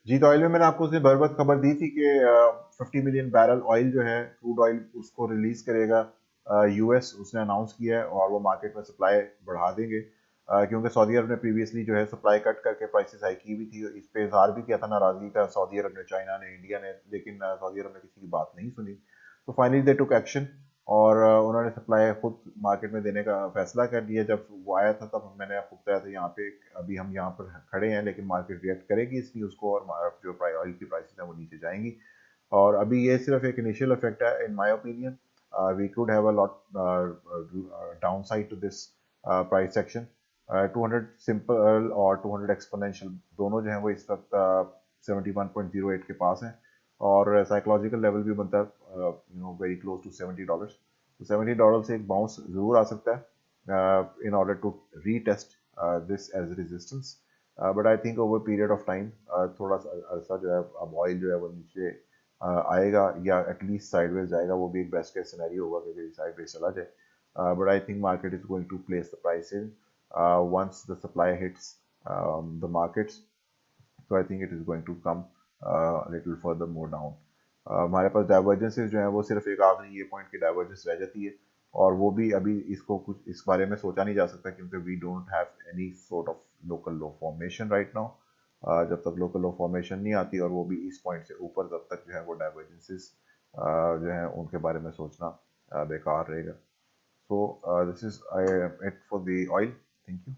जी, तो ऑयल में मैंने आपको उसने बरबस खबर दी थी कि 50 मिलियन बैरल ऑयल जो है क्रूड ऑयल उसको रिलीज करेगा यूएस, उसने अनाउंस किया है और वो मार्केट में सप्लाई बढ़ा देंगे क्योंकि सऊदी अरब ने प्रीवियसली जो है सप्लाई कट करके प्राइसेस हाई की हुई थी। इस पे इजहार भी किया था नाराजगी का सऊदी अरब ने, चाइना ने, इंडिया ने, लेकिन सऊदी अरब ने किसी की बात नहीं सुनी। तो फाइनली दे टुक एक्शन और उन्होंने सप्लाई खुद मार्केट में देने का फैसला कर लिया। जब वो आया था तब मैंने आपको बताया था यहाँ पे, अभी हम यहाँ पर खड़े हैं लेकिन मार्केट रिएक्ट करेगी इस न्यूज़ को और जो ऑयल की प्राइसेस हैं वो नीचे जाएंगी। और अभी ये सिर्फ एक इनिशियल इफेक्ट है in my opinion. We could have a lot downside to this price section. 200 simple और 200 एक्सपोनेंशियल दोनों जो हैं वो इस वक्त 71.08 के पास हैं और साइकोलॉजिकल लेवल भी बनता है वेरी क्लोज टू $70। तो $70 से एक बाउंस जरूर आ सकता है in order to retest this as resistance. But I think over period of time थोड़ा सा अरसा जो है अब ऑयल जो है वो नीचे आएगा या एटलीस्ट साइडवेज जाएगा। वो भी एक बेस्ट केस सिनेरियो होगा कि साइडवेज चला जाए। But I think market is going to place the price in once the supply hits the markets. So I think it is going to come a little further more down. हमारे पास divergences जो है वो सिर्फ एक आखिरी ये point की divergence रह जाती है और वो भी अभी इसको कुछ इस बारे में सोचा नहीं जा सकता क्योंकि we don't have any sort of local low formation right now. जब तक लोकल लो फॉर्मेशन नहीं आती और वो भी इस पॉइंट से ऊपर, तब तक जो है वो डाइवर्जेंसेस जो है उनके बारे में सोचना बेकार रहेगा। So this is it for the oil. Thank you.